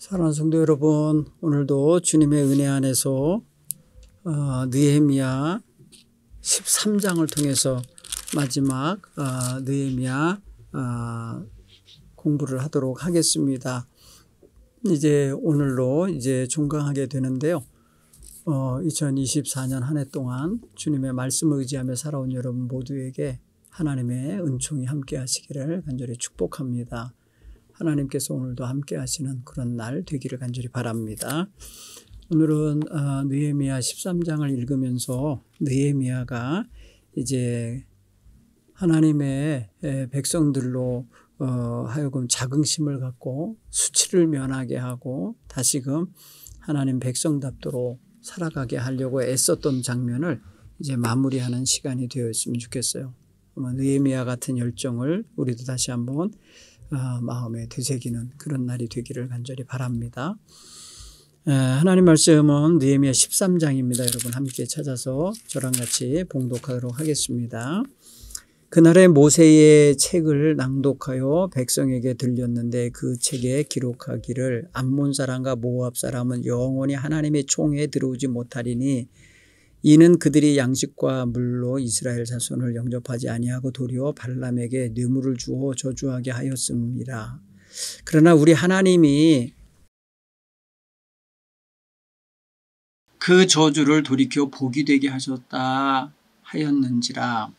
사랑하는 성도 여러분, 오늘도 주님의 은혜 안에서 느헤미야 13장을 통해서 마지막 느헤미야 공부를 하도록 하겠습니다. 이제 오늘로 이제 종강하게 되는데요. 2024년 한 해 동안 주님의 말씀을 의지하며 살아온 여러분 모두에게 하나님의 은총이 함께 하시기를 간절히 축복합니다. 하나님께서 오늘도 함께 하시는 그런 날 되기를 간절히 바랍니다. 오늘은 느헤미야 13장을 읽으면서 느헤미야가 이제 하나님의 백성들로 하여금 자긍심을 갖고 수치를 면하게 하고 다시금 하나님 백성답도록 살아가게 하려고 애썼던 장면을 이제 마무리하는 시간이 되었으면 좋겠어요. 느헤미야 같은 열정을 우리도 다시 한번 마음에 되새기는 그런 날이 되기를 간절히 바랍니다. 하나님 말씀은 느헤미야 13장입니다. 여러분 함께 찾아서 저랑 같이 봉독하도록 하겠습니다. 그날에 모세의 책을 낭독하여 백성에게 들렸는데 그 책에 기록하기를 암몬 사람과 모압 사람은 영원히 하나님의 총에 들어오지 못하리니 이는 그들이 양식과 물로 이스라엘 자손을 영접하지 아니하고 도리어 발람에게 뇌물을 주어 저주하게 하였습니다. 그러나 우리 하나님이 그 저주를 돌이켜 복이 되게 하셨다 하였는지라.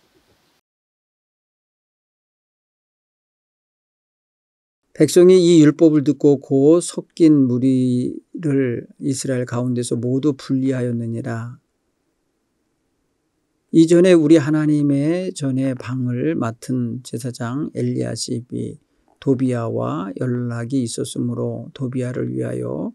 백성이 이 율법을 듣고 곧 섞인 무리를 이스라엘 가운데서 모두 분리하였느니라. 이전에 우리 하나님의 전에 방을 맡은 제사장 엘리야십이 도비야와 연락이 있었으므로 도비야를 위하여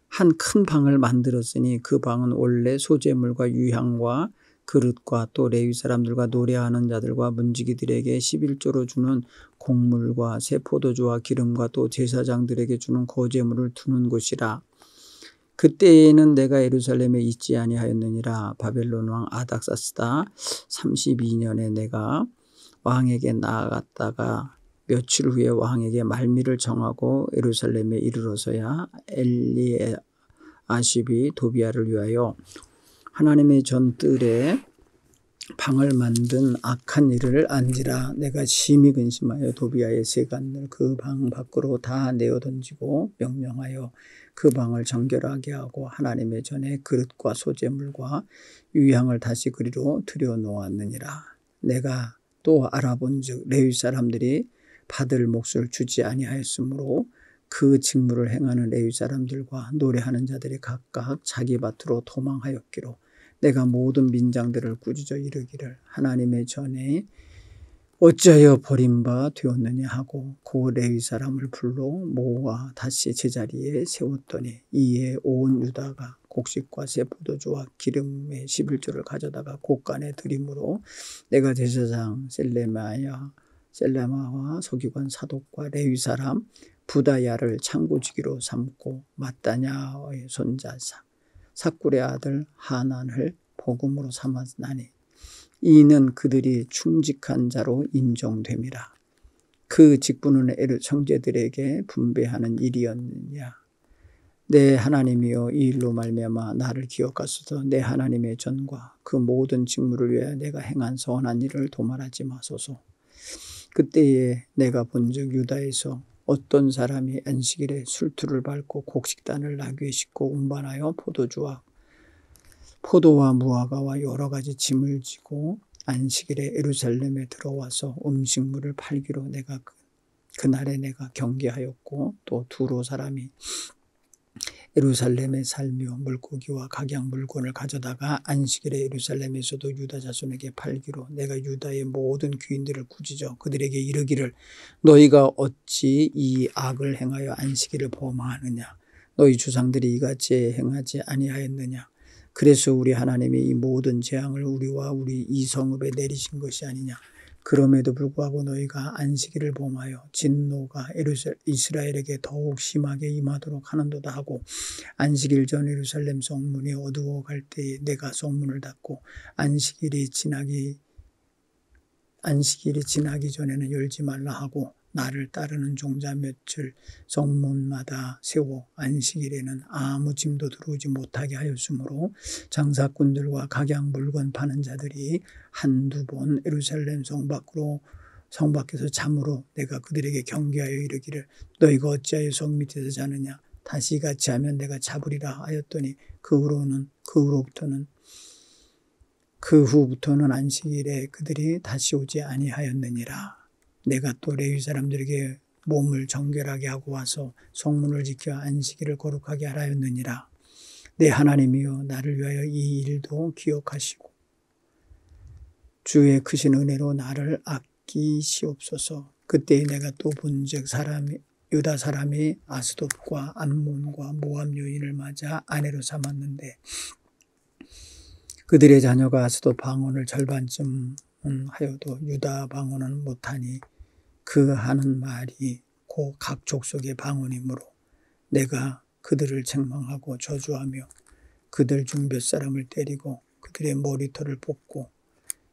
한 큰 방을 만들었으니 그 방은 원래 소재물과 유향과 그릇과 또 레위 사람들과 노래하는 자들과 문지기들에게 11조로 주는 곡물과 새 포도주와 기름과 또 제사장들에게 주는 거제물을 두는 곳이라. 그때에는 내가 예루살렘에 있지 아니하였느니라. 바벨론 왕 아닥사스다 32년에 내가 왕에게 나아갔다가 며칠 후에 왕에게 말미를 정하고 예루살렘에 이르러서야 엘리아십이 도비야를 위하여 하나님의 전뜰에 방을 만든 악한 일을 안지라. 내가 심히 근심하여 도비야의 세간을 그 방 밖으로 다 내어 던지고 명령하여 그 방을 정결하게 하고 하나님의 전에 그릇과 소재물과 유향을 다시 그리로 들여놓았느니라. 내가 또 알아본즉 레위 사람들이 받을 몫을 주지 아니하였으므로 그 직무를 행하는 레위 사람들과 노래하는 자들이 각각 자기 밭으로 도망하였기로 내가 모든 민장들을 꾸짖어 이르기를 하나님의 전에 어찌하여 버림바 되었느냐 하고 그 레위 사람을 불러 모아 다시 제자리에 세웠더니 이에 온 유다가 곡식과 새 포도주와 기름의 11조를 가져다가 곳간에 드림으로 내가 제사장 셀레마와 서기관 사독과 레위 사람 부다야를 창고지기로 삼고 마따냐의 손자 삭굴의 아들 하난을 복음으로 삼았나니 이는 그들이 충직한 자로 인정됨이라. 그 직분은 형제들에게 분배하는 일이었느냐. 내 하나님이여 이 일로 말미암아 나를 기억하소서. 내 하나님의 전과 그 모든 직무를 위하여 내가 행한 선한 일을 도말하지 마소서. 그때에 내가 본즉 유다에서 어떤 사람이 안식일에 술투를 밟고 곡식단을 나귀에 싣고 운반하여 포도와 무화과와 여러 가지 짐을 지고 안식일에 예루살렘에 들어와서 음식물을 팔기로 내가 그날에 내가 경계하였고 또 두로 사람이 예루살렘에 살며 물고기와 각양 물건을 가져다가 안식일에 예루살렘에서도 유다 자손에게 팔기로 내가 유다의 모든 귀인들을 꾸짖어 그들에게 이르기를 너희가 어찌 이 악을 행하여 안식일을 범하느냐. 너희 조상들이 이같이 행하지 아니하였느냐. 그래서 우리 하나님이 이 모든 재앙을 우리와 우리 이 성읍에 내리신 것이 아니냐. 그럼에도 불구하고 너희가 안식일을 범하여 진노가 이스라엘에게 더욱 심하게 임하도록 하는도다 하고 안식일 전 예루살렘 성문이 어두워갈 때에 내가 성문을 닫고 안식일이 지나기 전에는 열지 말라 하고 나를 따르는 종자 몇을 성문마다 세워 안식일에는 아무 짐도 들어오지 못하게 하였으므로 장사꾼들과 각양 물건 파는 자들이 한두 번 예루살렘 성 밖에서 잠으로 내가 그들에게 경계하여 이르기를 너희가 어찌하여 성 밑에서 자느냐 다시 같이 하면 내가 잡으리라 하였더니 그 후부터는 안식일에 그들이 다시 오지 아니하였느니라. 내가 또 레위 사람들에게 몸을 정결하게 하고 와서 성문을 지켜 안식일을 거룩하게 하라 하였느니라. 내 하나님이여 나를 위하여 이 일도 기억하시고 주의 크신 은혜로 나를 아끼시옵소서. 그때 내가 또 본즉 유다 사람이 아스돗과 암몬과 모압 여인을 맞아 아내로 삼았는데 그들의 자녀가 아스돗 방언을 절반쯤 하여도 유다 방언은 못하니 그 하는 말이 곧 각 족속의 방언이므로 내가 그들을 책망하고 저주하며 그들 중 몇 사람을 때리고 그들의 머리털을 뽑고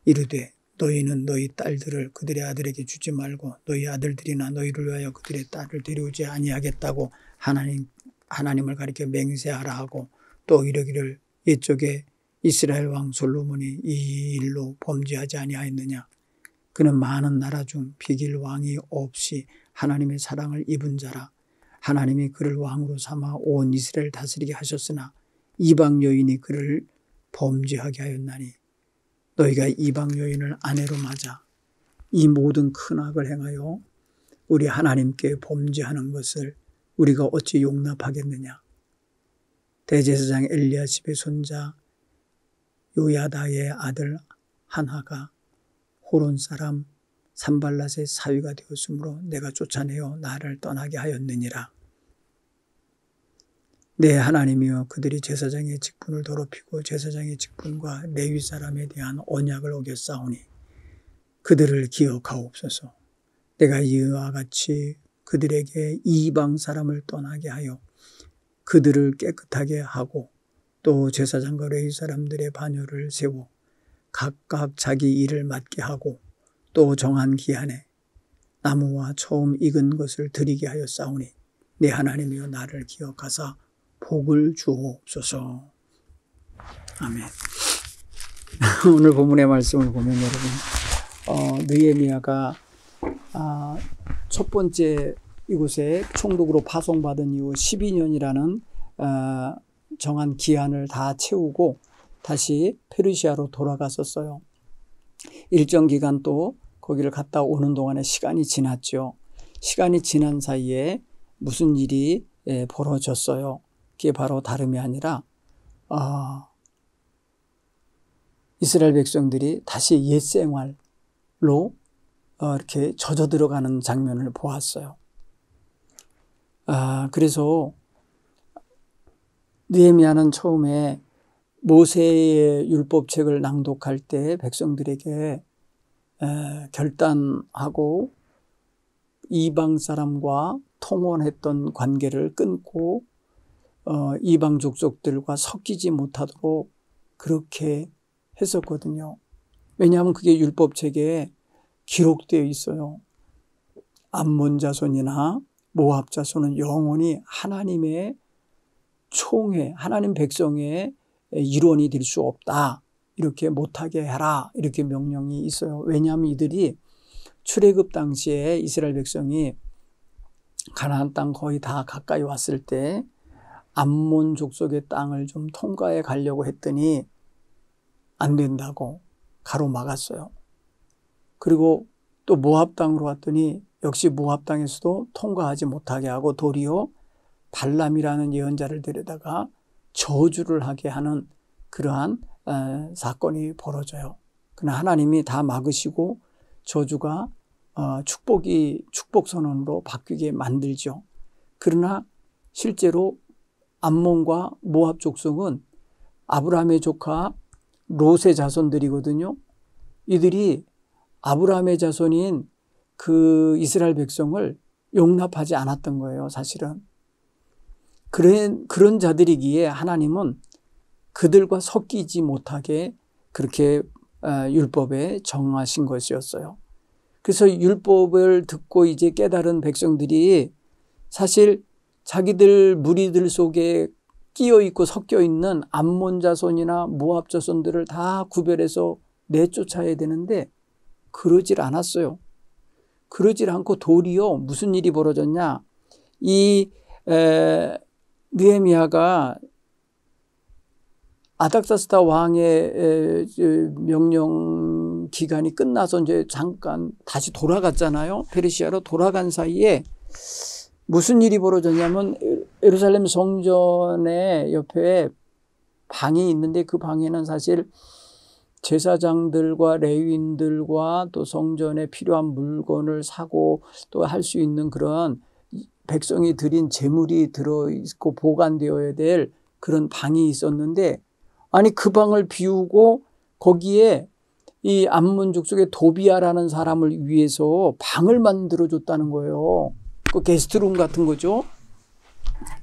이르되 너희는 너희 딸들을 그들의 아들에게 주지 말고 너희 아들들이나 너희를 위하여 그들의 딸을 데려오지 아니하겠다고 하나님을 가리켜 맹세하라 하고 또 이르기를 옛적에 이스라엘 왕 솔로몬이 이 일로 범죄하지 아니하였느냐. 그는 많은 나라 중 비길 왕이 없이 하나님의 사랑을 입은 자라. 하나님이 그를 왕으로 삼아 온 이스라엘 다스리게 하셨으나 이방 여인이 그를 범죄하게 하였나니 너희가 이방 여인을 아내로 맞아 이 모든 큰 악을 행하여 우리 하나님께 범죄하는 것을 우리가 어찌 용납하겠느냐. 대제사장 엘리야십의 손자 요야다의 아들 하나가 호론 사람 산발랏의 사위가 되었으므로 내가 쫓아내어 나를 떠나게 하였느니라. 내 하나님이여 그들이 제사장의 직분을 더럽히고 제사장의 직분과 레위 사람에 대한 언약을 어겼사오니 그들을 기억하옵소서. 내가 이와 같이 그들에게 이방 사람을 떠나게 하여 그들을 깨끗하게 하고 또 제사장과 레위 사람들의 반열을 세워 각각 자기 일을 맡게 하고 또 정한 기한에 나무와 처음 익은 것을 드리게 하였사오니 내 하나님이여 나를 기억하사 복을 주옵소서. 아멘. 오늘 본문의 말씀을 보면 여러분 느헤미야가 첫 번째 이곳에 총독으로 파송받은 이후 12년이라는 정한 기한을 다 채우고 다시 페르시아로 돌아갔었어요. 일정 기간 또 거기를 갔다 오는 동안에 시간이 지났죠. 시간이 지난 사이에 무슨 일이 벌어졌어요. 그게 바로 다름이 아니라 이스라엘 백성들이 다시 옛 생활로 이렇게 젖어 들어가는 장면을 보았어요. 그래서 느헤미야는 처음에 모세의 율법책을 낭독할 때 백성들에게 결단하고 이방 사람과 통혼했던 관계를 끊고 이방 족속들과 섞이지 못하도록 그렇게 했었거든요. 왜냐하면 그게 율법책에 기록되어 있어요. 암몬 자손이나 모압 자손은 영원히 하나님의 총회, 하나님 백성의 일원이 될 수 없다. 이렇게 못하게 해라. 이렇게 명령이 있어요. 왜냐하면 이들이 출애굽 당시에 이스라엘 백성이 가나안 땅 거의 다 가까이 왔을 때 암몬 족속의 땅을 좀 통과해 가려고 했더니 안 된다고 가로막았어요. 그리고 또 모압 땅으로 왔더니 역시 모압 땅에서도 통과하지 못하게 하고 도리어 발람이라는 예언자를 데려다가 저주를 하게 하는 그러한 사건이 벌어져요. 그러나 하나님이 다 막으시고 저주가 축복 선언으로 바뀌게 만들죠. 그러나 실제로 암몬과 모압 족속은 아브라함의 조카 롯의 자손들이거든요. 이들이 아브라함의 자손인 그 이스라엘 백성을 용납하지 않았던 거예요, 사실은. 그런 자들이기에 하나님은 그들과 섞이지 못하게 그렇게 율법에 정하신 것이었어요. 그래서 율법을 듣고 이제 깨달은 백성들이 사실 자기들 무리들 속에 끼어 있고 섞여 있는 암몬 자손이나 모압 자손들을 다 구별해서 내쫓아야 되는데 그러질 않았어요. 그러질 않고 도리어 무슨 일이 벌어졌냐. 이 느헤미야가 아닥사스다 왕의 명령 기간이 끝나서 이제 잠깐 다시 돌아갔잖아요. 페르시아로 돌아간 사이에 무슨 일이 벌어졌냐면 예루살렘 성전의 옆에 방이 있는데 그 방에는 사실 제사장들과 레위인들과 또 성전에 필요한 물건을 사고 또 할 수 있는 그런 백성이 드린 제물이 들어있고 보관되어야 될 그런 방이 있었는데 아니 그 방을 비우고 거기에 이 암몬 족속의 도비야라는 사람을 위해서 방을 만들어줬다는 거예요. 그 게스트룸 같은 거죠.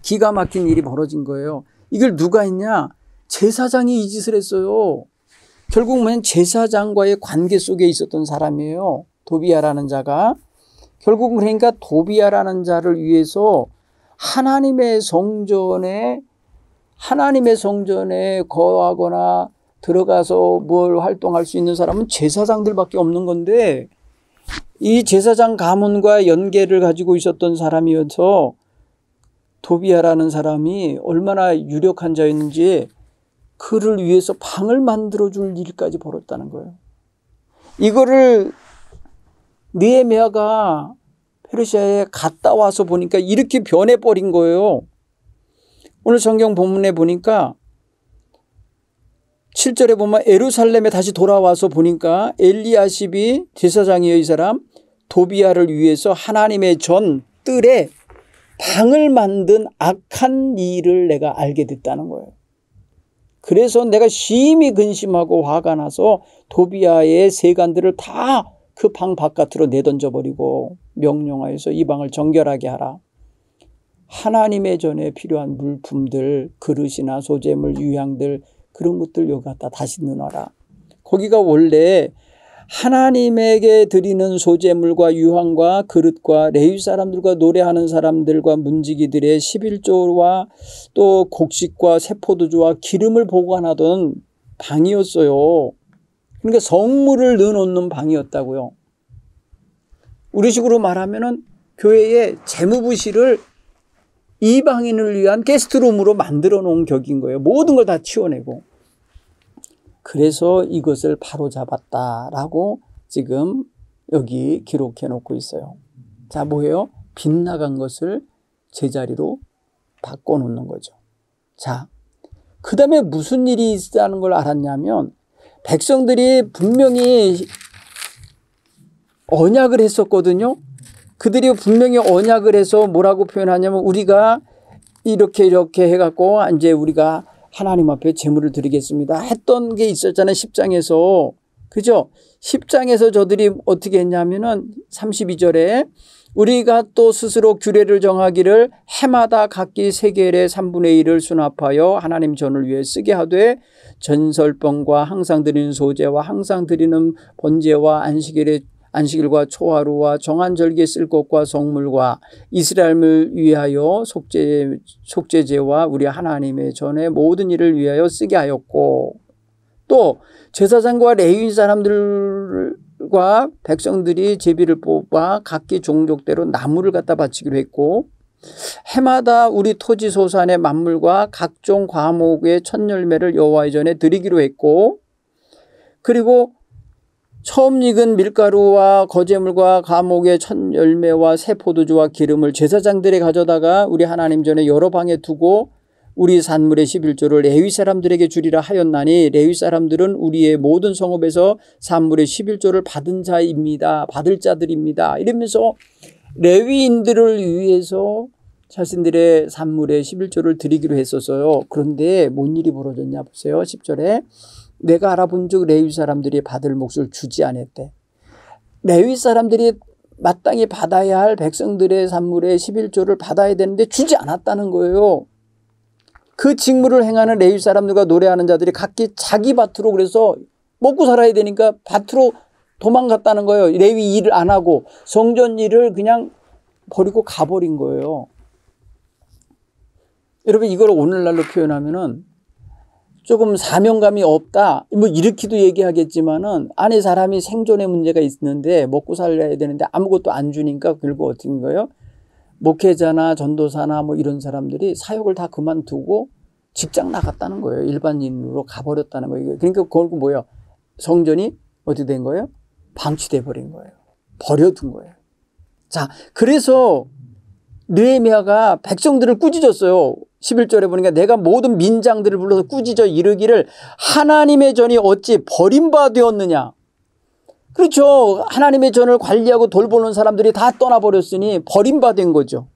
기가 막힌 일이 벌어진 거예요. 이걸 누가 했냐? 제사장이 이 짓을 했어요. 결국은 제사장과의 관계 속에 있었던 사람이에요. 도비야라는 자가. 결국은 그러니까 도비야라는 자를 위해서 하나님의 성전에 거하거나 들어가서 뭘 활동할 수 있는 사람은 제사장들밖에 없는 건데 이 제사장 가문과 연계를 가지고 있었던 사람이어서 도비야라는 사람이 얼마나 유력한 자였는지 그를 위해서 방을 만들어줄 일까지 벌었다는 거예요. 이거를 느헤미야가 페르시아에 갔다 와서 보니까 이렇게 변해버린 거예요. 오늘 성경 본문에 보니까 7절에 보면 예루살렘에 다시 돌아와서 보니까 엘리야십이 제사장이요 이 사람 도비야를 위해서 하나님의 전 뜰에 방을 만든 악한 일을 내가 알게 됐다는 거예요. 그래서 내가 심히 근심하고 화가 나서 도비야의 세간들을 다 그 방 바깥으로 내던져버리고 명령하여서 이 방을 정결하게 하라. 하나님의 전에 필요한 물품들, 그릇이나 소재물, 유향들 그런 것들 여기 갖다 다시 넣어라. 거기가 원래 하나님에게 드리는 소재물과 유향과 그릇과 레위 사람들과 노래하는 사람들과 문지기들의 11조와 또 곡식과 새포도주와 기름을 보관하던 방이었어요. 그러니까 성물을 넣어놓는 방이었다고요. 우리식으로 말하면은 교회의 재무부실을 이방인을 위한 게스트룸으로 만들어 놓은 격인 거예요. 모든 걸 다 치워내고. 그래서 이것을 바로잡았다라고 지금 여기 기록해 놓고 있어요. 자, 뭐예요? 빗나간 것을 제자리로 바꿔놓는 거죠. 자, 그 다음에 무슨 일이 있다는 걸 알았냐면 백성들이 분명히 언약을 했었거든요. 그들이 분명히 언약을 해서 뭐라고 표현하냐면 우리가 이렇게 해갖고 이제 우리가 하나님 앞에 제물을 드리겠습니다 했던 게 있었잖아요. 10장에서. 그죠? 10장에서 저들이 어떻게 했냐면은 32절에 우리가 또 스스로 규례를 정하기를 해마다 각기 세겔의 3분의 1을 수납하여 하나님 전을 위해 쓰게 하되 전설병과 항상 드리는 소재와 항상 드리는 번제와 안식일과 초하루와 정한 절기에 쓸 것과 성물과 이스라엘을 위하여 속죄제와 우리 하나님의 전에 모든 일을 위하여 쓰게 하였고 또 제사장과 레위인 사람들과 백성들이 제비를 뽑아 각기 종족대로 나무를 갖다 바치기로 했고 해마다 우리 토지 소산의 만물과 각종 과목의 첫 열매를 여호와의 전에 드리기로 했고 그리고 처음 익은 밀가루와 거제물과 과목의 첫 열매와 새 포도주와 기름을 제사장들이 가져다가 우리 하나님 전에 여러 방에 두고 우리 산물의 11조를 레위 사람들에게 주리라 하였나니 레위 사람들은 우리의 모든 성읍에서 산물의 11조를 받은 자입니다. 받을 자들입니다. 이러면서 레위인들을 위해서 자신들의 산물의 11조를 드리기로 했었어요. 그런데 뭔 일이 벌어졌냐 보세요. 10절에 내가 알아본즉 레위 사람들이 받을 몫을 주지 않았대. 레위 사람들이 마땅히 받아야 할 백성들의 산물의 11조를 받아야 되는데 주지 않았다는 거예요. 그 직무를 행하는 레위 사람들과 노래하는 자들이 각기 자기 밭으로 그래서 먹고 살아야 되니까 밭으로 도망갔다는 거예요. 레위 일을 안 하고 성전 일을 그냥 버리고 가버린 거예요. 여러분 이걸 오늘날로 표현하면은 조금 사명감이 없다. 뭐 이렇게도 얘기하겠지만은 안에 사람이 생존의 문제가 있는데 먹고 살아야 되는데 아무것도 안 주니까 결국 어떻게 된 거예요? 목회자나 전도사나 뭐 이런 사람들이 사역을 다 그만두고 직장 나갔다는 거예요. 일반인으로 가버렸다는 거예요. 그러니까 결국 뭐예요? 성전이 어떻게 된 거예요? 방치돼 버린 거예요. 버려둔 거예요. 자, 그래서 느헤미야가 백성들을 꾸짖었어요. 11절에 보니까 내가 모든 민장들을 불러서 꾸짖어 이르기를 하나님의 전이 어찌 버림바 되었느냐. 그렇죠. 하나님의 전을 관리하고 돌보는 사람들이 다 떠나버렸으니 버림바 된 거죠.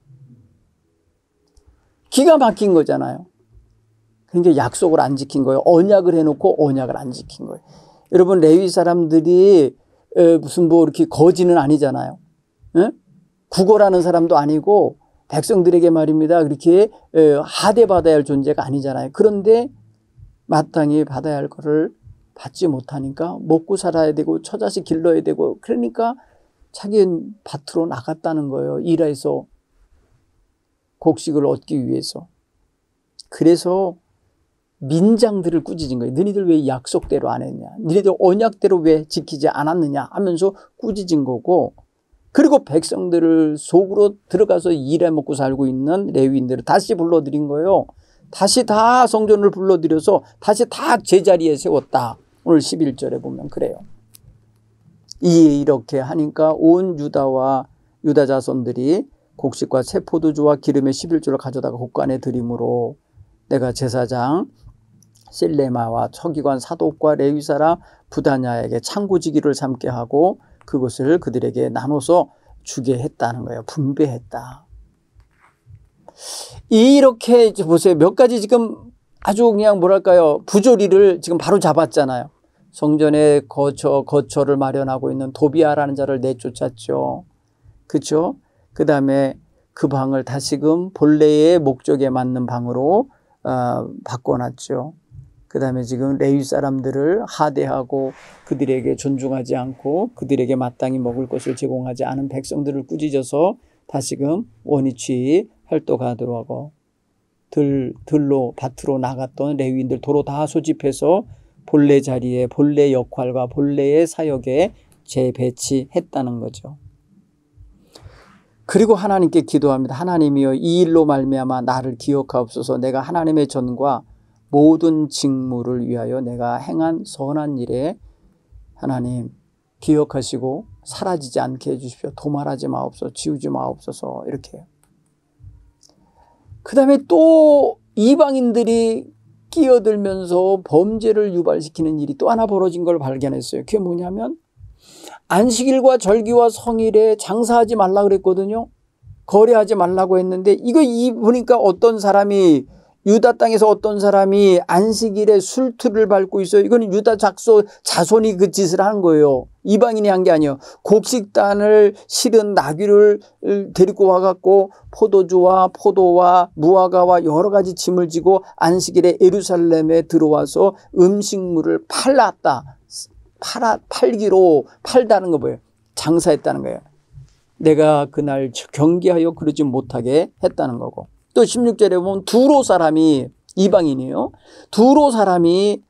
기가 막힌 거잖아요. 그러니까 약속을 안 지킨 거예요. 언약을 해놓고 언약을 안 지킨 거예요. 여러분 레위 사람들이 무슨 뭐 이렇게 거지는 아니잖아요. 에? 구걸하는 사람도 아니고 백성들에게 말입니다. 그렇게 하대받아야 할 존재가 아니잖아요. 그런데 마땅히 받아야 할 거를 받지 못하니까 먹고 살아야 되고 처자식 길러야 되고 그러니까 자기는 밭으로 나갔다는 거예요. 일해서 곡식을 얻기 위해서. 그래서 민장들을 꾸짖은 거예요. 너희들 왜 약속대로 안 했냐. 너희들 언약대로 왜 지키지 않았느냐 하면서 꾸짖은 거고 그리고 백성들을 속으로 들어가서 일해 먹고 살고 있는 레위인들을 다시 불러들인 거예요. 다시 다 성전을 불러들여서 다시 다 제자리에 세웠다. 오늘 11절에 보면 그래요. 이렇게 하니까 온 유다와 유다 자손들이 곡식과 새 포도주와 기름의 11조를 가져다가 곡간에 드림으로 내가 제사장 실레마와 서기관 사독과 레위사라 부다냐에게 창고지기를 삼게 하고 그것을 그들에게 나눠서 주게 했다는 거예요. 분배했다. 이렇게 보세요. 몇 가지 지금 아주 그냥 뭐랄까요. 부조리를 지금 바로 잡았잖아요. 성전에 거처를 마련하고 있는 도비아라는 자를 내쫓았죠. 그렇죠? 그 다음에 그 방을 다시금 본래의 목적에 맞는 방으로 바꿔놨죠. 그 다음에 지금 레위 사람들을 하대하고 그들에게 존중하지 않고 그들에게 마땅히 먹을 것을 제공하지 않은 백성들을 꾸짖어서 다시금 원위치 활동하도록 하고 들로 밭으로 나갔던 레위인들 도로 다 소집해서 본래 자리에 본래 역할과 본래의 사역에 재배치했다는 거죠. 그리고 하나님께 기도합니다. 하나님이여 이 일로 말미암아 나를 기억하옵소서. 내가 하나님의 전과 모든 직무를 위하여 내가 행한 선한 일에 하나님 기억하시고 사라지지 않게 해주십시오. 도말하지 마옵소서. 지우지 마옵소서. 이렇게. 그 다음에 또 이방인들이 끼어들면서 범죄를 유발시키는 일이 또 하나 벌어진 걸 발견했어요. 그게 뭐냐면 안식일과 절기와 성일에 장사하지 말라 그랬거든요. 거래하지 말라고 했는데 이거 보니까 어떤 사람이 유다 땅에서 어떤 사람이 안식일에 술투를 밟고 있어요. 이거는 유다 자손이 그 짓을 한 거예요. 이방인이 한 게 아니에요. 곡식단을 실은 나귀를 데리고 와갖고 포도주와 포도와 무화과와 여러 가지 짐을 지고 안식일에 예루살렘에 들어와서 음식물을 팔다는 거 뭐예요? 장사했다는 거예요. 내가 그날 경계하여 그러지 못하게 했다는 거고. 또 16절에 보면 두로 사람이 이방인이에요. 두로 사람이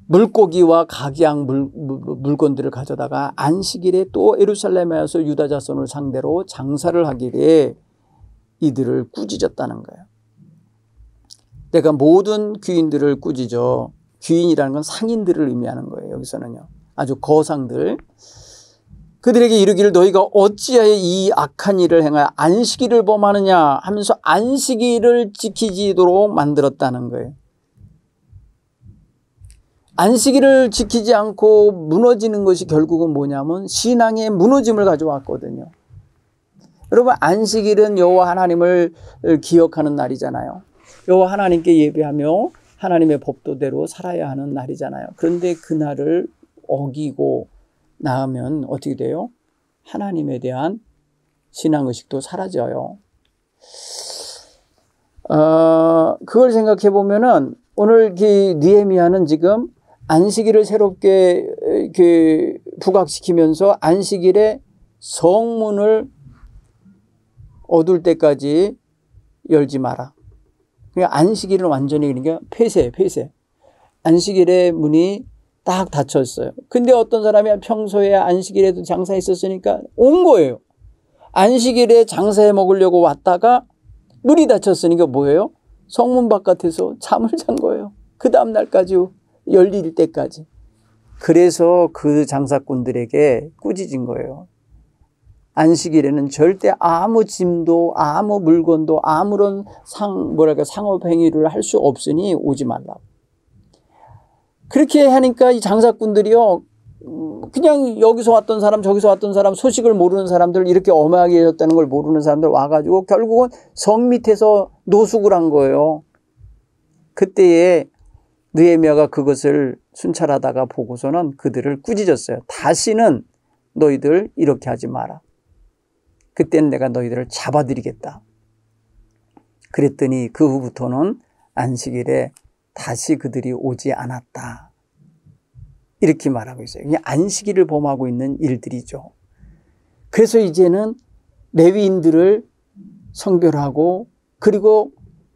물고기와 각양 물건들을 가져다가 안식일에 또 예루살렘에 와서 유다 자손을 상대로 장사를 하기에 이들을 꾸짖었다는 거예요. 내가 모든 귀인들을 꾸짖어. 귀인이라는 건 상인들을 의미하는 거예요. 여기서는요. 아주 거상들. 그들에게 이르기를 너희가 어찌하여 이 악한 일을 행하여 안식일을 범하느냐 하면서 안식일을 지키지도록 만들었다는 거예요. 안식일을 지키지 않고 무너지는 것이 결국은 뭐냐면 신앙의 무너짐을 가져왔거든요. 여러분 안식일은 여호와 하나님을 기억하는 날이잖아요. 여호와 하나님께 예배하며 하나님의 법도대로 살아야 하는 날이잖아요. 그런데 그 날을 어기고 나으면 어떻게 돼요? 하나님에 대한 신앙의식도 사라져요. 그걸 생각해 보면은 오늘 느헤미야는 지금 안식일을 새롭게 부각시키면서 안식일에 성문을 어둘 때까지 열지 마라. 그러니까 안식일은 완전히 그러니까 폐쇄. 안식일의 문이 딱 닫혔어요. 근데 어떤 사람이 평소에 안식일에도 장사했었으니까 온 거예요. 안식일에 장사해 먹으려고 왔다가 문이 닫혔으니까 뭐예요? 성문 바깥에서 잠을 잔 거예요. 그 다음 날까지 열릴 때까지. 그래서 그 장사꾼들에게 꾸짖은 거예요. 안식일에는 절대 아무 짐도 아무 물건도 아무런 상업 행위를 할 수 없으니 오지 말라고. 그렇게 하니까 이 장사꾼들이요, 그냥 여기서 왔던 사람 저기서 왔던 사람 소식을 모르는 사람들, 이렇게 엄하게 해줬다는 걸 모르는 사람들 와가지고 결국은 성 밑에서 노숙을 한 거예요. 그때에 느헤미야가 그것을 순찰하다가 보고서는 그들을 꾸짖었어요. 다시는 너희들 이렇게 하지 마라. 그때는 내가 너희들을 잡아들이겠다. 그랬더니 그 후부터는 안식일에 다시 그들이 오지 않았다. 이렇게 말하고 있어요. 이게 안식일을 범하고 있는 일들이죠. 그래서 이제는 레위인들을 성별하고, 그리고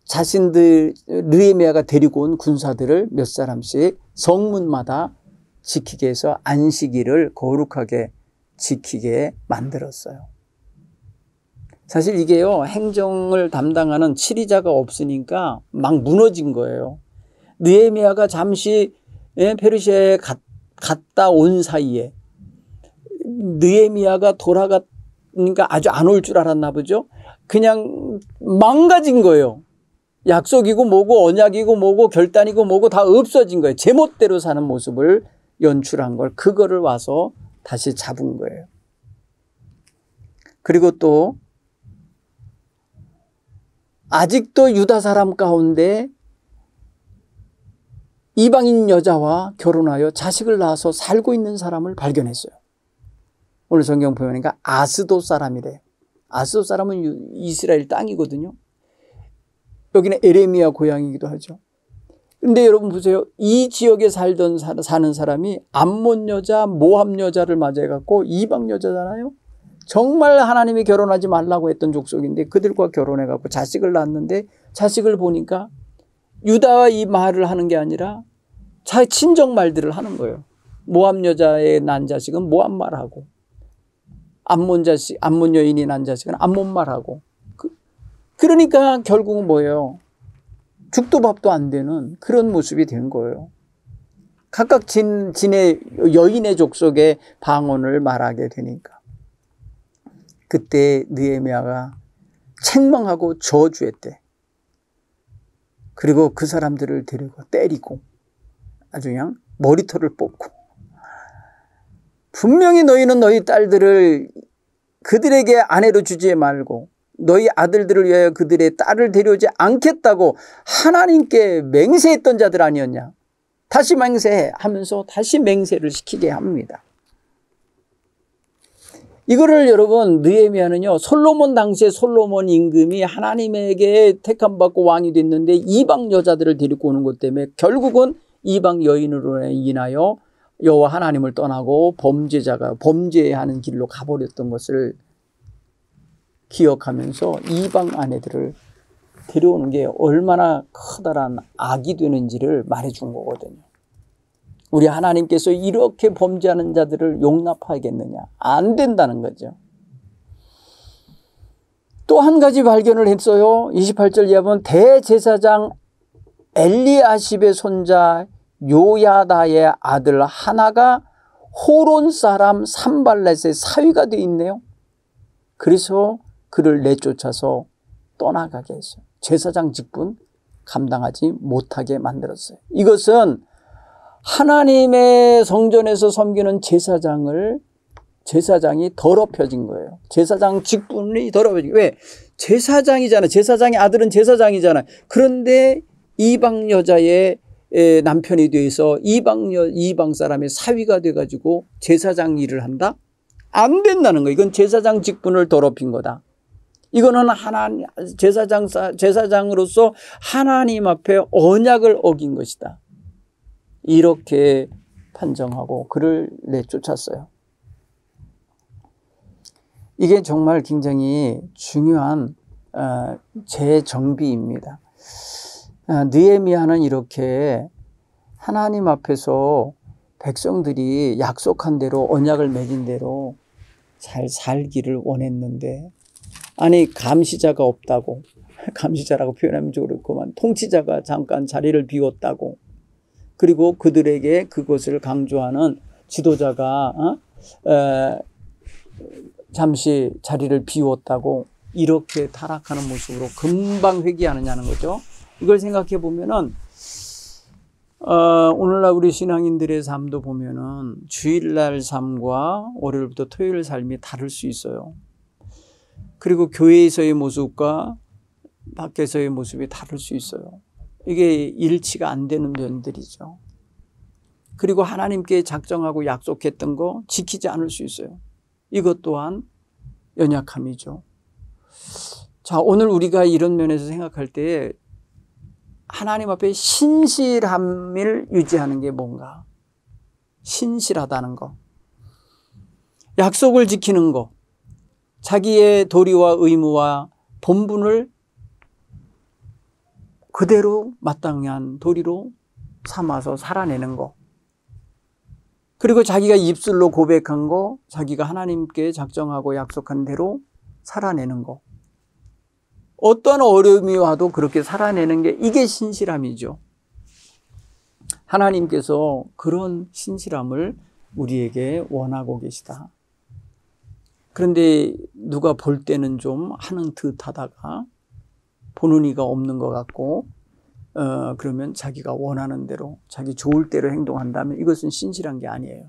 자신들 느헤미야가 데리고 온 군사들을 몇 사람씩 성문마다 지키게 해서 안식일을 거룩하게 지키게 만들었어요. 사실 이게요, 행정을 담당하는 치리자가 없으니까 막 무너진 거예요. 느헤미야가 잠시 페르시아에 갔다 온 사이에 느헤미야가 돌아가니까 아주 안 올 줄 알았나 보죠. 그냥 망가진 거예요. 약속이고 뭐고 언약이고 뭐고 결단이고 뭐고 다 없어진 거예요. 제멋대로 사는 모습을 연출한 걸, 그거를 와서 다시 잡은 거예요. 그리고 또 아직도 유다 사람 가운데 이방인 여자와 결혼하여 자식을 낳아서 살고 있는 사람을 발견했어요. 오늘 성경 보니까 아스돗 사람이래요. 아스돗 사람은 이스라엘 땅이거든요. 여기는 에레미야 고향이기도 하죠. 근데 여러분 보세요. 이 지역에 사는 사람이 암몬 여자, 모압 여자를 맞이해갖고 이방 여자잖아요. 정말 하나님이 결혼하지 말라고 했던 족속인데 그들과 결혼해갖고 자식을 낳았는데, 자식을 보니까 유다와 이 말을 하는 게 아니라 자기 친정 말들을 하는 거예요. 모압 여자의 난 자식은 모압 말하고, 암몬 여인이 난 자식은 암몬 말하고. 그러니까 결국은 뭐예요? 죽도 밥도 안 되는 그런 모습이 된 거예요. 각각 진의 여인의 족속의 방언을 말하게 되니까. 그때 느헤미야가 책망하고 저주했대. 그리고 그 사람들을 데리고 때리고 아주 그냥 머리털을 뽑고, 분명히 너희는 너희 딸들을 그들에게 아내로 주지 말고 너희 아들들을 위하여 그들의 딸을 데려오지 않겠다고 하나님께 맹세했던 자들 아니었냐. 다시 맹세해 하면서 다시 맹세를 시키게 합니다. 이거를 여러분, 느헤미야는요, 솔로몬 당시에 솔로몬 임금이 하나님에게 택함받고 왕이 됐는데 이방 여자들을 데리고 오는 것 때문에 결국은 이방 여인으로 인하여 여호와 하나님을 떠나고 범죄하는 길로 가버렸던 것을 기억하면서 이방 아내들을 데려오는 게 얼마나 커다란 악이 되는지를 말해준 거거든요. 우리 하나님께서 이렇게 범죄하는 자들을 용납하겠느냐? 안 된다는 거죠. 또 한 가지 발견을 했어요. 28절 이하면 대제사장 엘리아십의 손자 요야다의 아들 하나가 호론 사람 산발렛의 사위가 되어 있네요. 그래서 그를 내쫓아서 떠나가게 했어요. 제사장 직분 감당하지 못하게 만들었어요. 이것은 하나님의 성전에서 섬기는 제사장이 더럽혀진 거예요. 제사장 직분이 더럽혀진 거예요. 왜? 제사장이잖아요. 제사장의 아들은 제사장이잖아요. 그런데 이방 여자의 남편이 돼서 이방 사람의 사위가 돼가지고 제사장 일을 한다? 안 된다는 거예요. 이건 제사장 직분을 더럽힌 거다. 이거는 제사장으로서 하나님 앞에 언약을 어긴 것이다. 이렇게 판정하고 그를 내쫓았어요. 이게 정말 굉장히 중요한 재정비입니다. 느헤미야는 이렇게 하나님 앞에서 백성들이 약속한 대로 언약을 맺은 대로 잘 살기를 원했는데, 아니 감시자가 없다고, 감시자라고 표현하면 좀 그렇구만, 통치자가 잠깐 자리를 비웠다고, 그리고 그들에게 그것을 강조하는 지도자가 잠시 자리를 비웠다고, 이렇게 타락하는 모습으로 금방 회개하느냐는 거죠. 이걸 생각해 보면은 오늘날 우리 신앙인들의 삶도 보면은 주일날 삶과 월요일부터 토요일 삶이 다를 수 있어요. 그리고 교회에서의 모습과 밖에서의 모습이 다를 수 있어요. 이게 일치가 안 되는 면들이죠. 그리고 하나님께 작정하고 약속했던 거 지키지 않을 수 있어요. 이것 또한 연약함이죠. 자, 오늘 우리가 이런 면에서 생각할 때 하나님 앞에 신실함을 유지하는 게 뭔가? 신실하다는 거. 약속을 지키는 거. 자기의 도리와 의무와 본분을 그대로 마땅한 도리로 삼아서 살아내는 거. 그리고 자기가 입술로 고백한 거, 자기가 하나님께 작정하고 약속한 대로 살아내는 거. 어떤 어려움이 와도 그렇게 살아내는 게, 이게 신실함이죠. 하나님께서 그런 신실함을 우리에게 원하고 계시다. 그런데 누가 볼 때는 좀 하는 듯 하다가 보는 이가 없는 것 같고, 그러면 자기가 원하는 대로, 자기 좋을 대로 행동한다면 이것은 신실한 게 아니에요.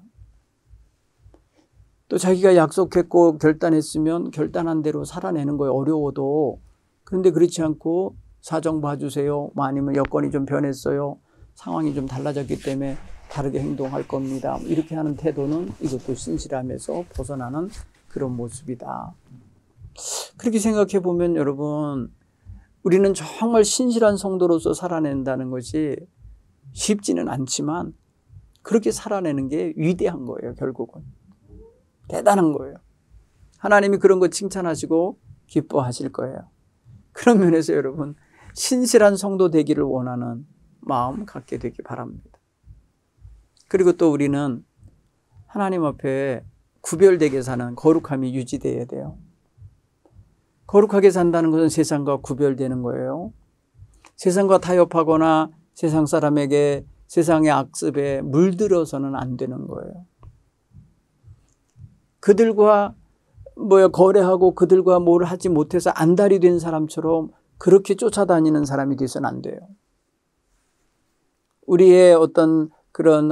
또 자기가 약속했고 결단했으면 결단한 대로 살아내는 거에 어려워도, 그런데 그렇지 않고 사정 봐주세요, 아니면 여건이 좀 변했어요, 상황이 좀 달라졌기 때문에 다르게 행동할 겁니다, 이렇게 하는 태도는 이것도 신실함에서 벗어나는 그런 모습이다. 그렇게 생각해 보면 여러분, 우리는 정말 신실한 성도로서 살아낸다는 것이 쉽지는 않지만 그렇게 살아내는 게 위대한 거예요. 결국은 대단한 거예요. 하나님이 그런 거 칭찬하시고 기뻐하실 거예요. 그런 면에서 여러분, 신실한 성도 되기를 원하는 마음 갖게 되기 바랍니다. 그리고 또 우리는 하나님 앞에 구별되게 사는 거룩함이 유지되어야 돼요. 거룩하게 산다는 것은 세상과 구별되는 거예요. 세상과 타협하거나 세상 사람에게, 세상의 악습에 물들어서는 안 되는 거예요. 그들과 거래하고 그들과 뭘 하지 못해서 안달이 된 사람처럼 그렇게 쫓아다니는 사람이 돼서는 안 돼요. 우리의 그런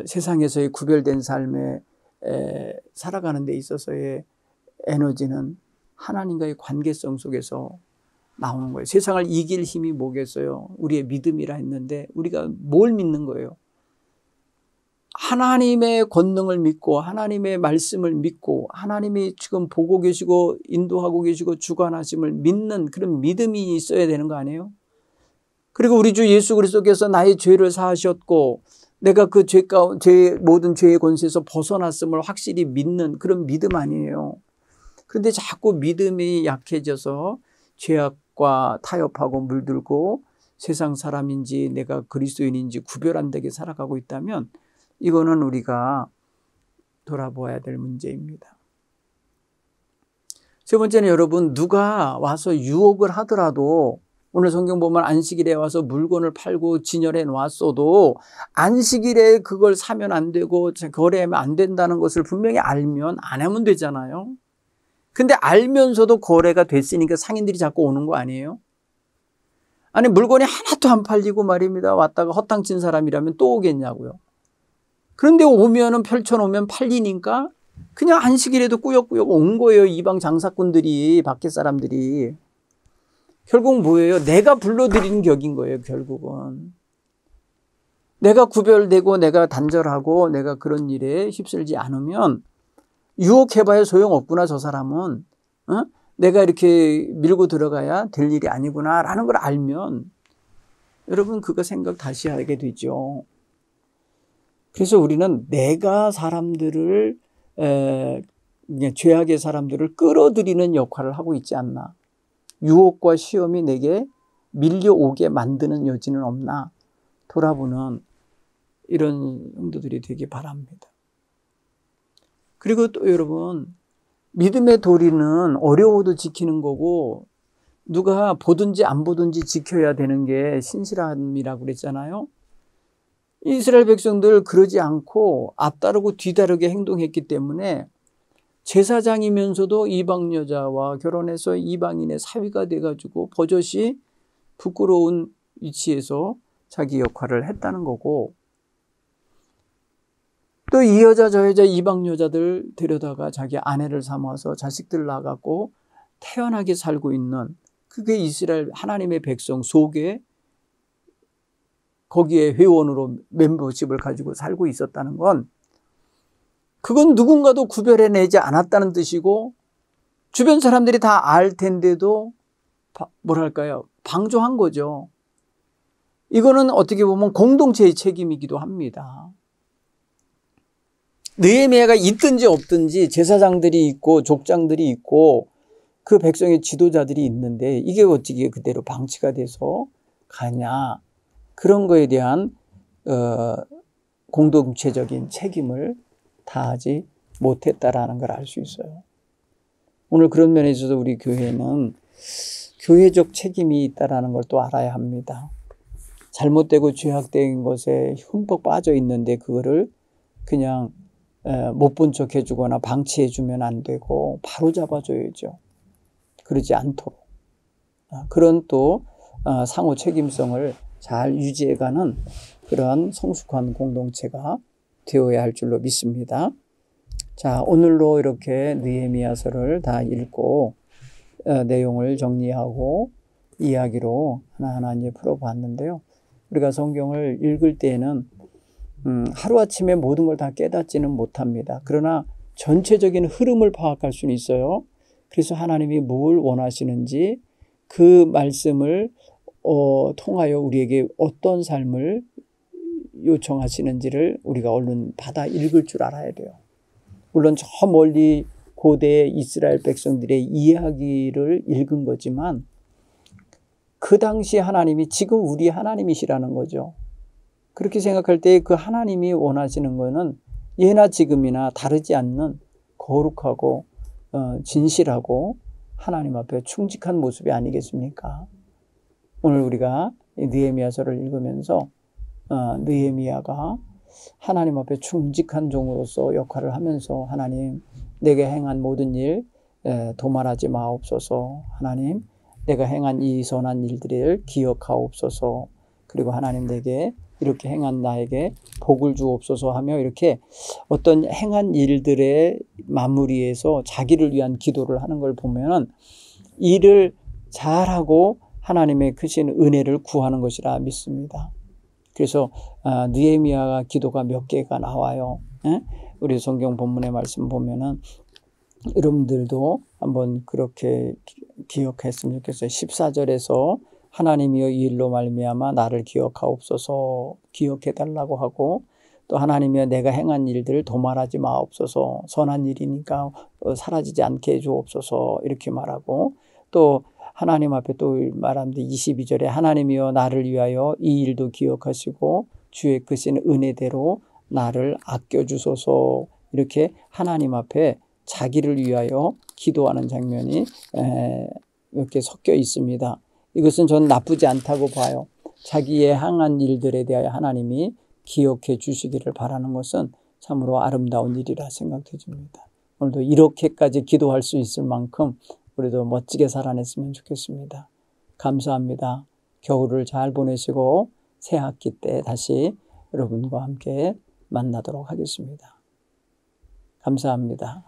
세상에서의 구별된 삶에 살아가는 데 있어서의 에너지는 하나님과의 관계성 속에서 나오는 거예요. 세상을 이길 힘이 뭐겠어요? 우리의 믿음이라 했는데 우리가 뭘 믿는 거예요? 하나님의 권능을 믿고 하나님의 말씀을 믿고 하나님이 지금 보고 계시고 인도하고 계시고 주관하심을 믿는 그런 믿음이 있어야 되는 거 아니에요? 그리고 우리 주 예수 그리스도께서 나의 죄를 사하셨고 내가 그 모든 죄의 권세에서 벗어났음을 확실히 믿는 그런 믿음 아니에요. 그런데 자꾸 믿음이 약해져서 죄악과 타협하고 물들고 세상 사람인지 내가 그리스도인인지 구별 안 되게 살아가고 있다면 이거는 우리가 돌아보아야 될 문제입니다. 세 번째는 여러분, 누가 와서 유혹을 하더라도, 오늘 성경 보면 안식일에 와서 물건을 팔고 진열해 놨어도 안식일에 그걸 사면 안 되고 거래하면 안 된다는 것을 분명히 알면 안 하면 되잖아요. 근데 알면서도 거래가 됐으니까 상인들이 자꾸 오는 거 아니에요? 아니, 물건이 하나도 안 팔리고 말입니다. 왔다가 허탕친 사람이라면 또 오겠냐고요. 그런데 오면은 펼쳐놓으면 팔리니까 그냥 안식일에도 꾸역꾸역 온 거예요. 이방 장사꾼들이, 밖에 사람들이. 결국 뭐예요? 내가 불러들인 격인 거예요. 결국은. 내가 구별되고 내가 단절하고 내가 그런 일에 휩쓸지 않으면 유혹해봐야 소용없구나. 저 사람은 내가 이렇게 밀고 들어가야 될 일이 아니구나 라는 걸 알면 여러분 그거 생각 다시 하게 되죠. 그래서 우리는 내가 사람들을 죄악의 사람들을 끌어들이는 역할을 하고 있지 않나. 유혹과 시험이 내게 밀려오게 만드는 여지는 없나 돌아보는 이런 성도들이 되기 바랍니다. 그리고 또 여러분, 믿음의 도리는 어려워도 지키는 거고 누가 보든지 안 보든지 지켜야 되는 게 신실함이라고 그랬잖아요. 이스라엘 백성들 그러지 않고 앞다르고 뒤다르게 행동했기 때문에 제사장이면서도 이방 여자와 결혼해서 이방인의 사위가 돼가지고 버젓이 부끄러운 위치에서 자기 역할을 했다는 거고, 또 이 여자 저 여자 이방 여자들 데려다가 자기 아내를 삼아서 자식들 낳아갖고 태연하게 살고 있는, 그게 이스라엘 하나님의 백성 속에 거기에 회원으로 멤버십을 가지고 살고 있었다는 건, 그건 누군가도 구별해내지 않았다는 뜻이고 주변 사람들이 다 알 텐데도 뭐랄까요, 방조한 거죠. 이거는 어떻게 보면 공동체의 책임이기도 합니다. 느헤미야가 있든지 없든지 제사장들이 있고 족장들이 있고 그 백성의 지도자들이 있는데 이게 어떻게 그대로 방치가 돼서 가냐, 그런 거에 대한 공동체적인 책임을 다하지 못했다라는 걸 알 수 있어요. 오늘 그런 면에 있어서 우리 교회는 교회적 책임이 있다라는 걸 또 알아야 합니다. 잘못되고 죄악된 것에 흠뻑 빠져 있는데 그거를 그냥 못 본 척 해주거나 방치해주면 안 되고 바로 잡아줘야죠. 그러지 않도록. 그런 또 상호 책임성을 잘 유지해가는 그런 성숙한 공동체가 되어야 할 줄로 믿습니다. 자, 오늘로 이렇게 느헤미야서를 다 읽고 내용을 정리하고 이야기로 하나하나 이제 풀어봤는데요. 우리가 성경을 읽을 때에는 하루아침에 모든 걸 다 깨닫지는 못합니다. 그러나 전체적인 흐름을 파악할 수는 있어요. 그래서 하나님이 뭘 원하시는지 그 말씀을 통하여 우리에게 어떤 삶을 요청하시는지를 우리가 얼른 받아 읽을 줄 알아야 돼요. 물론 저 멀리 고대 이스라엘 백성들의 이야기를 읽은 거지만 그 당시 하나님이 지금 우리 하나님이시라는 거죠. 그렇게 생각할 때 그 하나님이 원하시는 거는 예나 지금이나 다르지 않는 거룩하고 진실하고 하나님 앞에 충직한 모습이 아니겠습니까? 오늘 우리가 느헤미야서를 읽으면서 느헤미야가 하나님 앞에 충직한 종으로서 역할을 하면서 하나님, 내게 행한 모든 일 도말하지 마옵소서. 하나님, 내가 행한 이 선한 일들을 기억하옵소서. 그리고 하나님, 내게 이렇게 행한 나에게 복을 주옵소서 하며 이렇게 어떤 행한 일들의 마무리에서 자기를 위한 기도를 하는 걸 보면 일을 잘하고 하나님의 크신 은혜를 구하는 것이라 믿습니다. 그래서 느헤미야 기도가 몇 개가 나와요. 우리 성경 본문의 말씀 보면은 여러분들도 한번 그렇게 기억했으면 좋겠어요. 14절에서 하나님이여 이 일로 말미암아 나를 기억하옵소서, 기억해달라고 하고, 또 하나님이여 내가 행한 일들을 도말하지 마옵소서, 선한 일이니까 사라지지 않게 해주옵소서, 이렇게 말하고, 또 하나님 앞에 또 말하는데 22절에 하나님이여 나를 위하여 이 일도 기억하시고 주의 크신 은혜대로 나를 아껴주소서, 이렇게 하나님 앞에 자기를 위하여 기도하는 장면이 이렇게 섞여 있습니다. 이것은 전 나쁘지 않다고 봐요. 자기의 행한 일들에 대하여 하나님이 기억해 주시기를 바라는 것은 참으로 아름다운 일이라 생각해집니다. 오늘도 이렇게까지 기도할 수 있을 만큼 우리도 멋지게 살아냈으면 좋겠습니다. 감사합니다. 겨울을 잘 보내시고 새 학기 때 다시 여러분과 함께 만나도록 하겠습니다. 감사합니다.